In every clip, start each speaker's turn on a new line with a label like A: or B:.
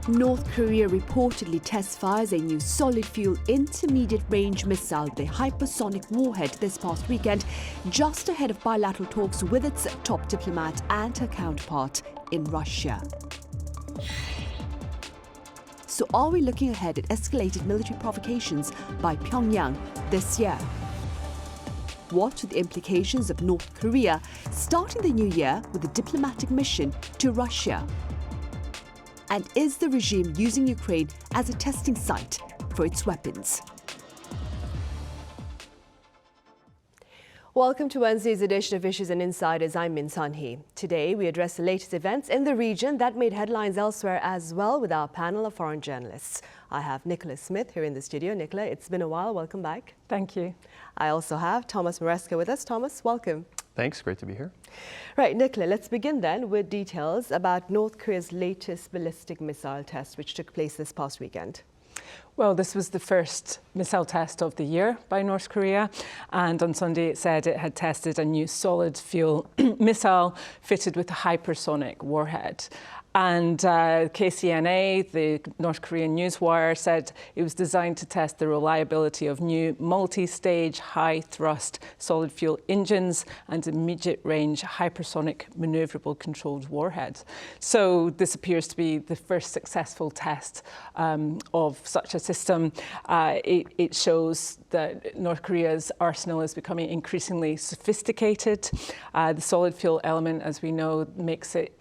A: North Korea reportedly test-fires a new solid-fuel intermediate-range missile, the hypersonic warhead, this past weekend, just ahead of bilateral talks with its top diplomat and her counterpart in Russia. So are we looking ahead at escalated military provocations by Pyongyang this year? What are the implications of North Korea starting the new year with a diplomatic mission to Russia? And is the regime using Ukraine as a testing site for its weapons? Welcome to Wednesday's edition of Issues and Insiders. I'm Min Sunhee. Today, we address the latest events in the region that made headlines elsewhere as well with our panel of foreign journalists. I have Nicola Smith here in the studio. Nicola, it's been a while. Welcome back.
B: Thank you.
A: I also have Thomas Maresca with us. Thomas, welcome.
C: Thanks. Great to be here.
A: Right, Nicola, let's begin then with details about North Korea's latest ballistic missile test, which took place this past weekend.
B: Well, this was the first missile test of the year by North Korea, and on Sunday it said it had tested a new solid fuel missile fitted with a hypersonic warhead. And KCNA, the North Korean news wire, said it was designed to test the reliability of new multi-stage, high-thrust solid fuel engines and immediate-range hypersonic maneuverable controlled warheads. So this appears to be the first successful test of such a system. It shows that North Korea's arsenal is becoming increasingly sophisticated. The solid fuel element, as we know, makes it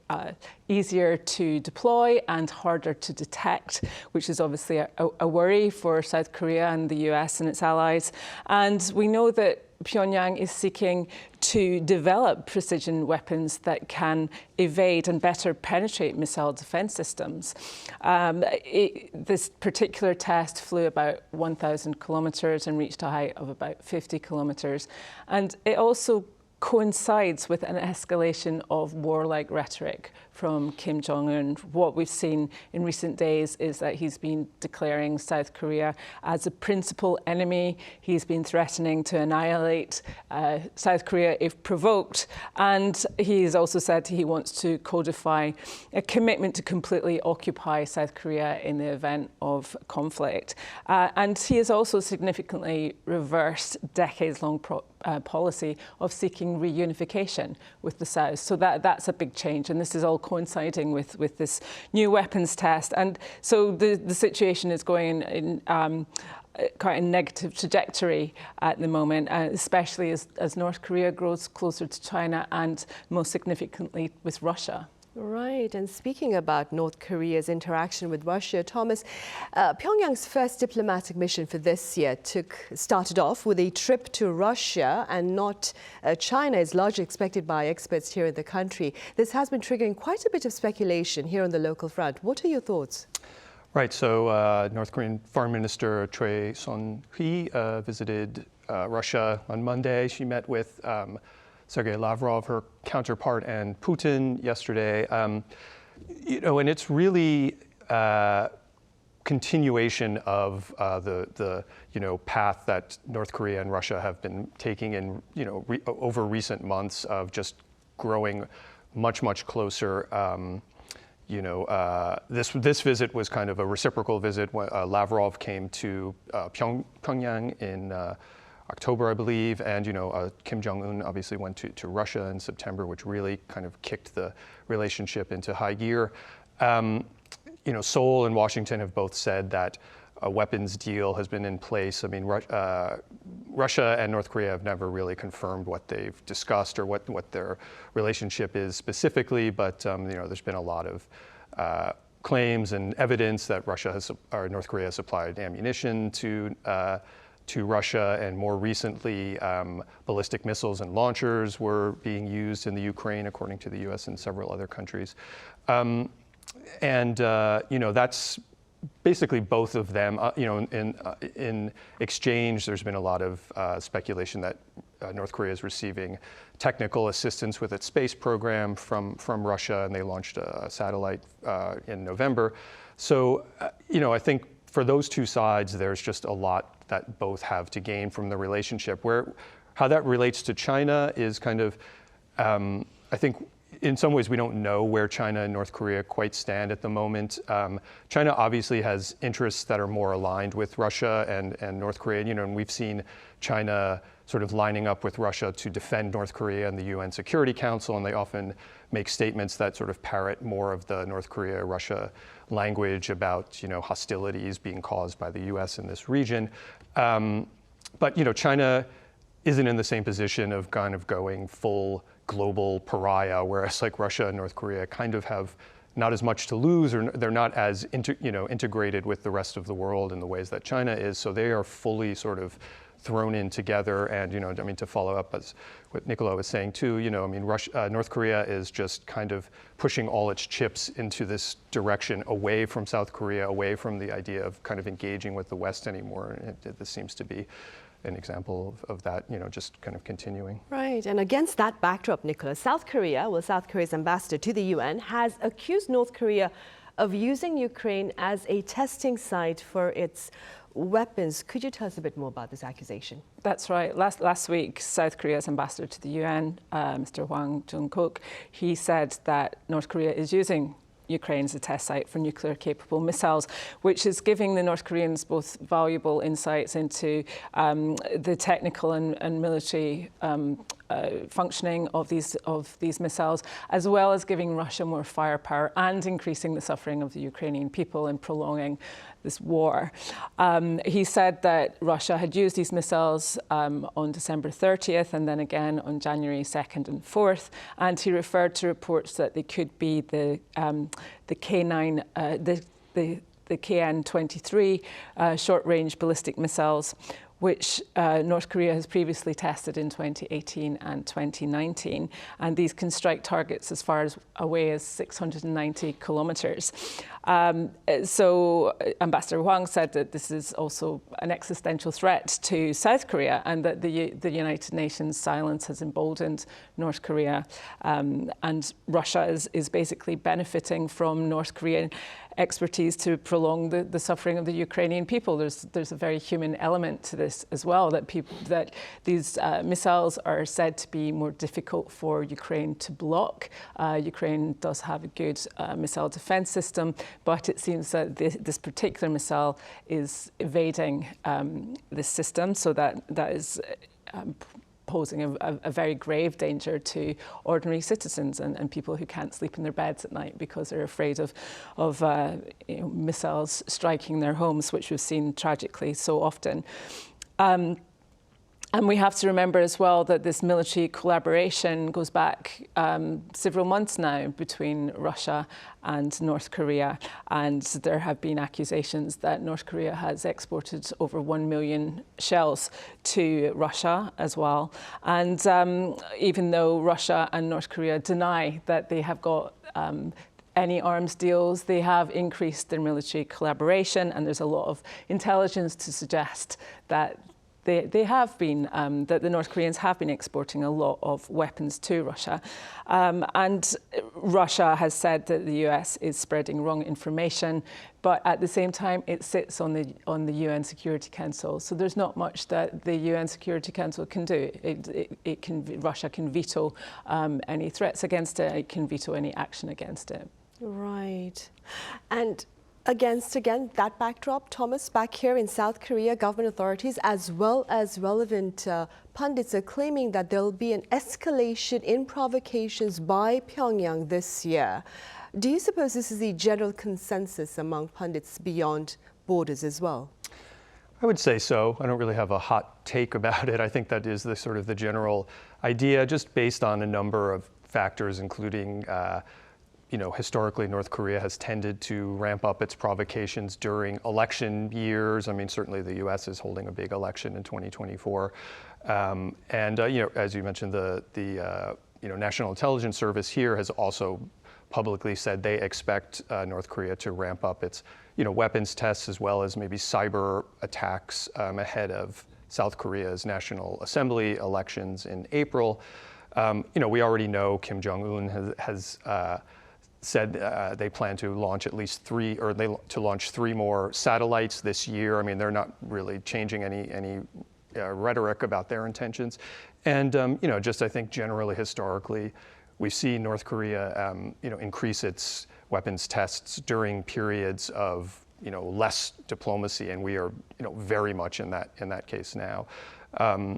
B: easier to deploy and harder to detect, which is obviously a worry for South Korea and the US and its allies. And we know that Pyongyang is seeking to develop precision weapons that can evade and better penetrate missile defense systems. This particular test flew about 1,000 kilometers and reached a height of about 50 kilometers. And it also coincides with an escalation of warlike rhetoric from Kim Jong-un. What we've seen in recent days is that he's been declaring South Korea as a principal enemy. He's been threatening to annihilate South Korea if provoked. And he's also said he wants to codify a commitment to completely occupy South Korea in the event of conflict. And he has also significantly reversed decades-long policy of seeking reunification with the South. So that's a big change, and this is all coinciding with this new weapons test. And so the situation is going in quite a negative trajectory at the moment, especially as North Korea grows closer to China and most significantly with Russia.
A: Right, and speaking about North Korea's interaction with Russia, Thomas, Pyongyang's first diplomatic mission for this year started off with a trip to Russia and not China, is largely expected by experts here in the country. This has been triggering quite a bit of speculation here on the local front. What are your thoughts?
C: Right, so North Korean Foreign Minister Choi Sun-hee visited Russia on Monday. She met with Sergei Lavrov, her counterpart, and Putin yesterday. You know, and it's really continuation of the path that North Korea and Russia have been taking in over recent months of just growing much closer. This visit was kind of a reciprocal visit. Lavrov came to Pyongyang in October, I believe, and Kim Jong-un obviously went to Russia in September, which really kind of kicked the relationship into high gear. Seoul and Washington have both said that a weapons deal has been in place. I mean, Russia and North Korea have never really confirmed what they've discussed or what their relationship is specifically, but there's been a lot of claims and evidence that North Korea has supplied ammunition to Russia, and more recently, ballistic missiles and launchers were being used in the Ukraine, according to the U.S. and several other countries. That's basically both of them. In exchange, there's been a lot of speculation that North Korea is receiving technical assistance with its space program from Russia, and they launched a satellite in November. So, I think for those two sides, there's just a lot that both have to gain from the relationship. How that relates to China is kind of, I think, in some ways, we don't know where China and North Korea quite stand at the moment. China obviously has interests that are more aligned with Russia and North Korea. And we've seen China sort of lining up with Russia to defend North Korea in the UN Security Council, and they often make statements that sort of parrot more of the North Korea-Russia language about hostilities being caused by the US in this region. But China isn't in the same position of kind of going full global pariah, whereas like Russia and North Korea kind of have not as much to lose, or they're not as integrated with the rest of the world in the ways that China is. So they are fully sort of thrown in together. And to follow up as what Nicola was saying too, North Korea is just kind of pushing all its chips into this direction, away from South Korea, away from the idea of kind of engaging with the West anymore. And this seems to be an example of that, just kind of continuing.
D: Right, and against that backdrop, Nicola, South Korea's ambassador to the UN has accused North Korea of using Ukraine as a testing site for its weapons. Could you tell us a bit more about this accusation?
B: That's right. Last week, South Korea's ambassador to the UN, Mr. Hwang Jung-kook, he said that North Korea is using Ukraine as a test site for nuclear-capable missiles, which is giving the North Koreans both valuable insights into the technical and military functioning of these missiles, as well as giving Russia more firepower and increasing the suffering of the Ukrainian people and prolonging this war. He said that Russia had used these missiles on December 30th and then again on January 2nd and 4th, and he referred to reports that they could be the KN-23 short-range ballistic missiles, which North Korea has previously tested in 2018 and 2019. And these can strike targets as far away as 690 kilometers. So Ambassador Hwang said that this is also an existential threat to South Korea, and that the United Nations silence has emboldened North Korea. And Russia is basically benefiting from North Korean expertise to prolong the suffering of the Ukrainian people. There's a very human element to this as well, that these missiles are said to be more difficult for Ukraine to block. Ukraine does have a good missile defense system, but it seems that this particular missile is evading this system, so that is posing a very grave danger to ordinary citizens and people who can't sleep in their beds at night because they're afraid of missiles striking their homes, which we've seen tragically so often. And we have to remember as well that this military collaboration goes back several months now between Russia and North Korea. And there have been accusations that North Korea has exported over 1 million shells to Russia as well. And even though Russia and North Korea deny that they have got any arms deals, they have increased their military collaboration. And there's a lot of intelligence to suggest that they have been, that the North Koreans have been exporting a lot of weapons to Russia. And Russia has said that the US is spreading wrong information, but at the same time, it sits on the UN Security Council. So there's not much that the UN Security Council can do. Russia can veto any threats against it. It can veto any action against it.
D: Right. And against, again, that backdrop, Thomas, back here in South Korea, government authorities as well as relevant pundits are claiming that there will be an escalation in provocations by Pyongyang this year. Do you suppose this is the general consensus among pundits beyond borders as well?
C: I would say so. I don't really have a hot take about it. I think that is the sort of the general idea, just based on a number of factors, including historically, North Korea has tended to ramp up its provocations during election years. I mean, certainly the U.S. is holding a big election in 2024. As you mentioned, the National Intelligence Service here has also publicly said they expect North Korea to ramp up its weapons tests, as well as maybe cyber attacks ahead of South Korea's National Assembly elections in April. We already know Kim Jong-un has said they plan to launch at least launch 3 more satellites this year. I mean, they're not really changing any rhetoric about their intentions. And, just I think generally historically, we've seen North Korea, increase its weapons tests during periods of, less diplomacy, and we are, very much in that case now. I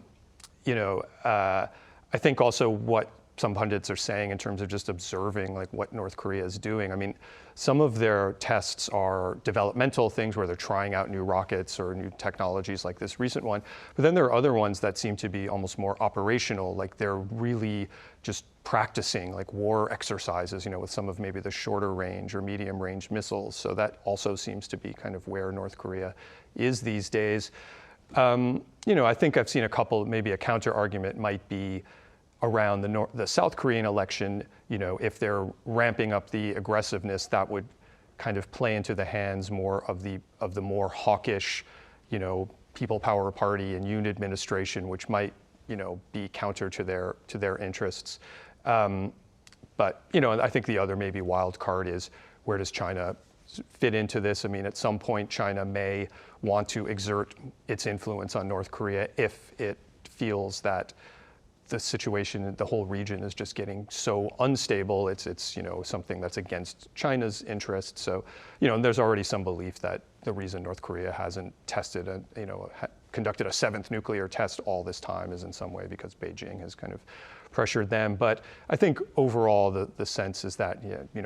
C: think also what some pundits are saying in terms of just observing like what North Korea is doing. I mean, some of their tests are developmental things where they're trying out new rockets or new technologies like this recent one. But then there are other ones that seem to be almost more operational, like they're really just practicing like war exercises, with some of maybe the shorter range or medium range missiles. So that also seems to be kind of where North Korea is these days. I think I've seen a couple, maybe a counter argument might be around the South Korean election, if they're ramping up the aggressiveness, that would kind of play into the hands more of the more hawkish, People Power Party and Yoon administration, which might, be counter to their interests. But I think the other maybe wild card is where does China fit into this? I mean, at some point, China may want to exert its influence on North Korea if it feels that the situation, the whole region is just getting so unstable. It's something that's against China's interests. So, there's already some belief that the reason North Korea hasn't tested conducted a 7th nuclear test all this time is in some way because Beijing has kind of pressured them. But I think overall the sense is that,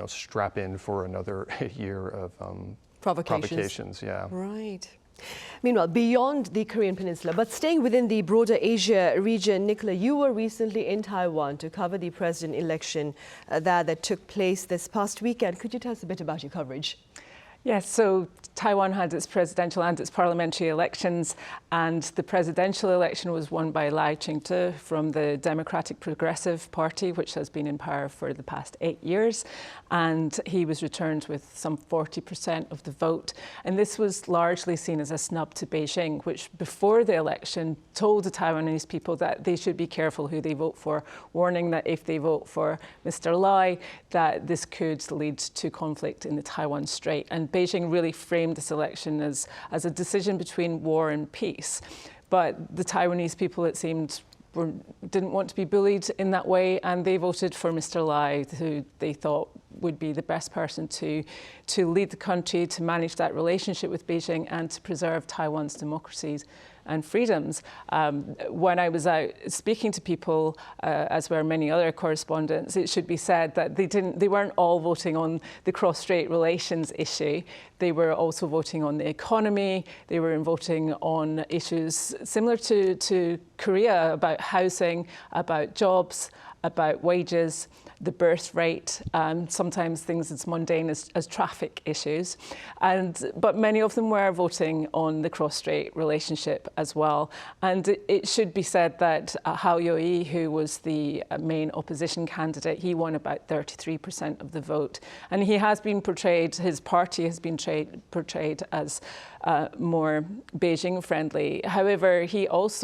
C: strap in for another year of provocations. Yeah.
D: Right. Meanwhile, beyond the Korean Peninsula, but staying within the broader Asia region, Nicola, you were recently in Taiwan to cover the president election that took place this past weekend. Could you tell us a bit about your coverage?
B: Yes, so Taiwan had its presidential and its parliamentary elections, and the presidential election was won by Lai Ching-te from the Democratic Progressive Party, which has been in power for the past 8 years, and he was returned with some 40% of the vote. And this was largely seen as a snub to Beijing, which before the election told the Taiwanese people that they should be careful who they vote for, warning that if they vote for Mr. Lai, that this could lead to conflict in the Taiwan Strait. And Beijing really framed this election as a decision between war and peace. But the Taiwanese people, it seemed, didn't want to be bullied in that way, and they voted for Mr. Lai, who they thought would be the best person to lead the country, to manage that relationship with Beijing, and to preserve Taiwan's democracies and freedoms. When I was out speaking to people, as were many other correspondents, it should be said that they weren't all voting on the cross-strait relations issue. They were also voting on the economy. They were voting on issues similar to Korea, about housing, about jobs, about wages, the birth rate, sometimes things as mundane as traffic issues. But many of them were voting on the cross-strait relationship as well. And it should be said that Hao Yo-ii, who was the main opposition candidate, he won about 33% of the vote. And he has been portrayed, his party has been portrayed as more Beijing friendly. However, he was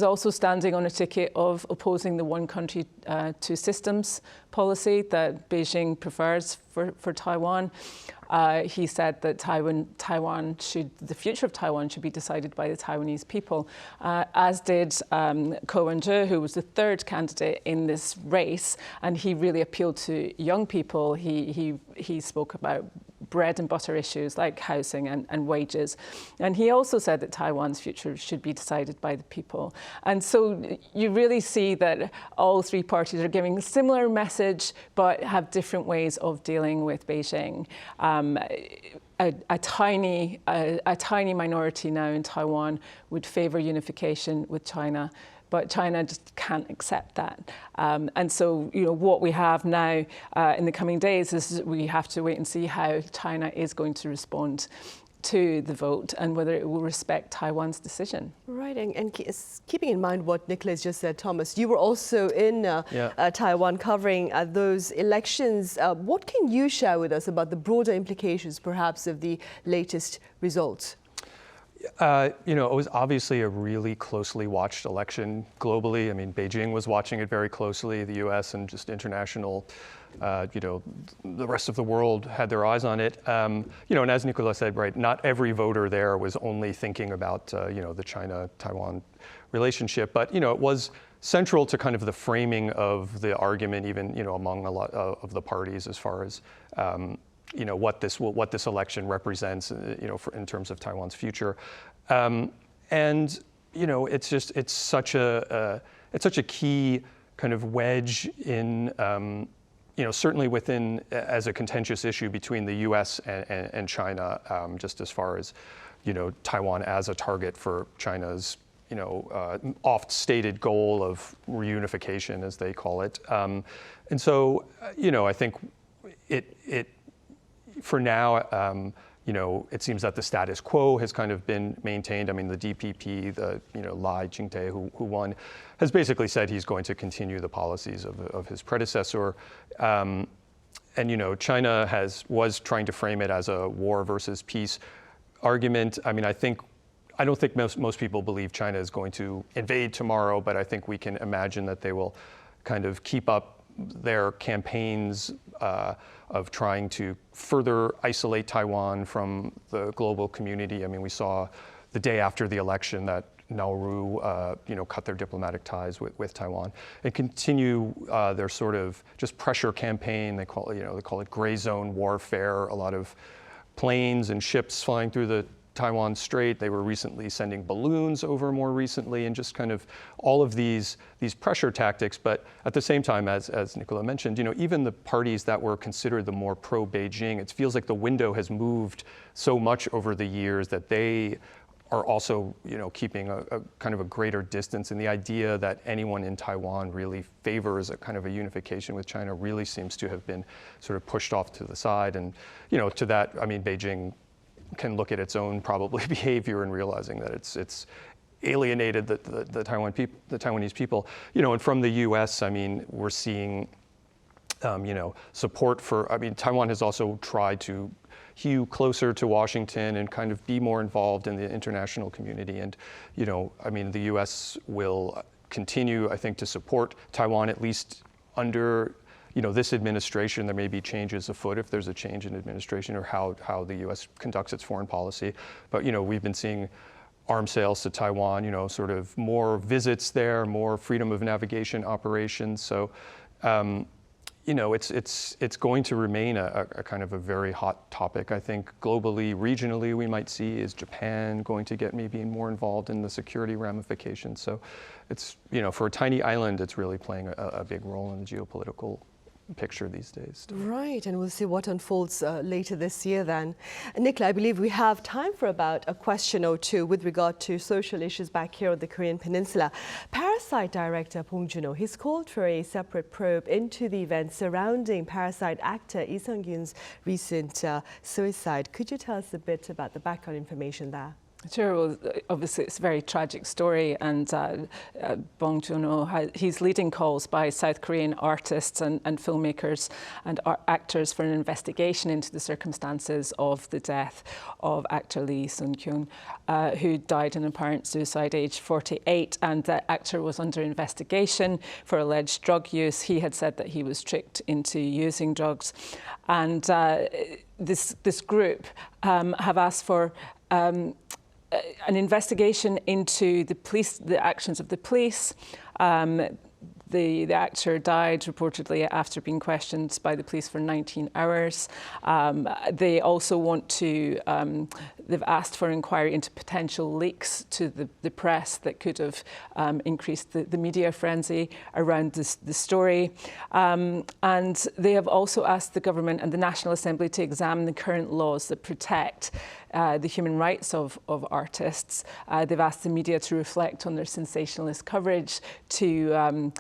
B: also standing on a ticket of opposing the one country, two systems policy that Beijing prefers for Taiwan. He said that the future of Taiwan should be decided by the Taiwanese people, as did Ko Wen-je, who was the third candidate in this race, and he really appealed to young people. He spoke about bread and butter issues like housing and wages. And he also said that Taiwan's future should be decided by the people. And so you really see that all three parties are giving a similar message, but have different ways of dealing with Beijing. A tiny minority now in Taiwan would favor unification with China, but China just can't accept that. And so, what we have now in the coming days is we have to wait and see how China is going to respond to the vote and whether it will respect Taiwan's decision.
D: Right, and keeping in mind what Nicola just said, Thomas, you were also in Taiwan covering those elections. What can you share with us about the broader implications, perhaps, of the latest results?
C: You know, it was obviously a really closely watched election globally. I mean, Beijing was watching it very closely, the US and just international, you know, the rest of the world had their eyes on it. You know, and as Nicola said, right, not every voter there was only thinking about, you know, the China-Taiwan relationship, but, you know, it was central to kind of the framing of the argument, even, you know, among a lot of the parties as far as, you know, what this election represents, you know, in terms of Taiwan's future, and you know, it's such a key kind of wedge in, you know, certainly within as a contentious issue between the U.S. and China, just as far as, you know, Taiwan as a target for China's, you know, oft-stated goal of reunification, as they call it, and so, you know, I think it. For now, you know, it seems that the status quo has kind of been maintained. I mean, the DPP, the, you know, Lai Ching-te, who won, has basically said he's going to continue the policies of his predecessor. And, you know, China was trying to frame it as a war versus peace argument. I mean, I don't think most people believe China is going to invade tomorrow, but I think we can imagine that they will kind of keep up their campaigns of trying to further isolate Taiwan from the global community. I mean, we saw the day after the election that Nauru, you know, cut their diplomatic ties with Taiwan, and continue their sort of just pressure campaign. They call it gray zone warfare. A lot of planes and ships flying through the Taiwan Strait. They were recently sending balloons over more recently, and just kind of all of these pressure tactics. But at the same time, as Nicola mentioned, you know, even the parties that were considered the more pro-Beijing, it feels like the window has moved so much over the years that they are also, you know, keeping a kind of a greater distance. And the idea that anyone in Taiwan really favors a kind of a unification with China really seems to have been sort of pushed off to the side. And, you know, to that, I mean, Beijing can look at its own probably behavior and realizing that it's alienated the Taiwanese people, you know, and from the U.S., I mean, we're seeing, you know, support for. I mean, Taiwan has also tried to hew closer to Washington and kind of be more involved in the international community, and, you know, I mean, the U.S. will continue, I think, to support Taiwan at least under, you know, this administration. There may be changes afoot if there's a change in administration or how the U.S. conducts its foreign policy. But, you know, we've been seeing arms sales to Taiwan, you know, sort of more visits there, more freedom of navigation operations. So, you know, it's going to remain a kind of a very hot topic. I think globally, regionally, we might see is Japan going to get maybe more involved in the security ramifications. So it's, you know, for a tiny island, it's really playing a big role in the geopolitical picture these days.
D: Right, and we'll see what unfolds later this year then. Nicola, I believe we have time for about a question or two with regard to social issues back here on the Korean Peninsula. Parasite director Bong Joon-ho, he's called for a separate probe into the events surrounding Parasite actor Lee Sung-kyun's recent suicide. Could you tell us a bit about the background information there?
B: Sure. Well, obviously, it's a very tragic story, and Bong Joon-ho, he's leading calls by South Korean artists and filmmakers and actors for an investigation into the circumstances of the death of actor Lee Sung-kyun, who died in apparent suicide, aged 48. And the actor was under investigation for alleged drug use. He had said that he was tricked into using drugs, and this group have asked for an investigation into the actions of the police. The actor died reportedly after being questioned by the police for 19 hours. They also want to, they've asked for inquiry into potential leaks to the press that could have increased the media frenzy around the story. And they have also asked the government and the National Assembly to examine the current laws that protect the human rights of artists. They've asked the media to reflect on their sensationalist coverage, to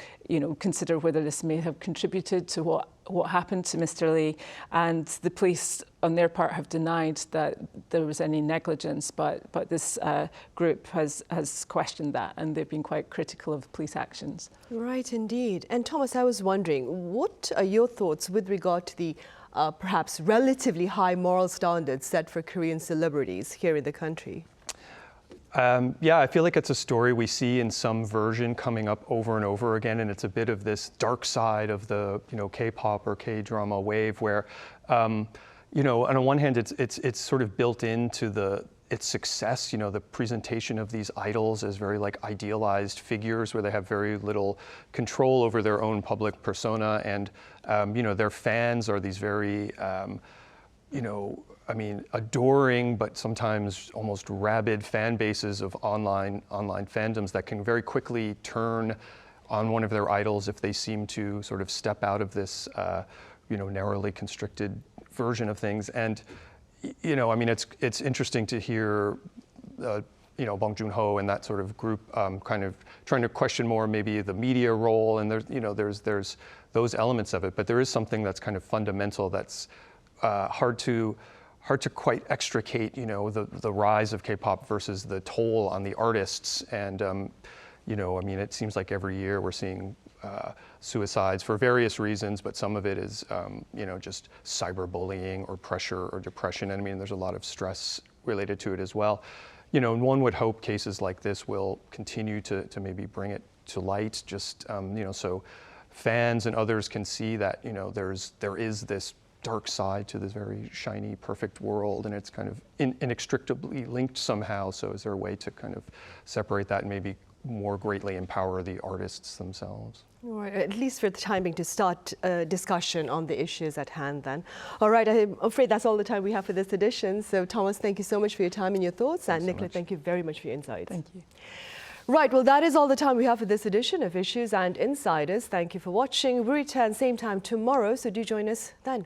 B: consider whether this may have contributed to what happened to Mr. Lee. And the police, on their part, have denied that there was any negligence, but this group has questioned that, and they've been quite critical of police actions.
D: Right, indeed. And Thomas, I was wondering, what are your thoughts with regard to the perhaps relatively high moral standards set for Korean celebrities here in the country?
C: Yeah, I feel like it's a story we see in some version coming up over and over again, and it's a bit of this dark side of the K-pop or K-drama wave, where on the one hand it's sort of built into its success, the presentation of these idols as very like idealized figures where they have very little control over their own public persona, and their fans are these very adoring but sometimes almost rabid fan bases of online fandoms that can very quickly turn on one of their idols if they seem to sort of step out of this, narrowly constricted version of things. And, it's interesting to hear, Bong Joon-ho and that sort of group kind of trying to question more maybe the media role, and there's those elements of it. But there is something that's kind of fundamental that's hard to quite extricate, the rise of K-pop versus the toll on the artists. And, it seems like every year we're seeing suicides for various reasons, but some of it is, just cyberbullying or pressure or depression. And there's a lot of stress related to it as well. And one would hope cases like this will continue to maybe bring it to light, just, so fans and others can see that, there is this dark side to this very shiny, perfect world, and it's kind of inextricably linked somehow. So is there a way to kind of separate that and maybe more greatly empower the artists themselves?
D: All right, at least for the time being, to start a discussion on the issues at hand then. All right, I'm afraid that's all the time we have for this edition. So Thomas, thank you so much for your time and your thoughts. And Nicola, thank you very much for your insights.
B: Thank you.
D: Right, well, that is all the time we have for this edition of Issues and Insiders. Thank you for watching. We return same time tomorrow, so do join us then.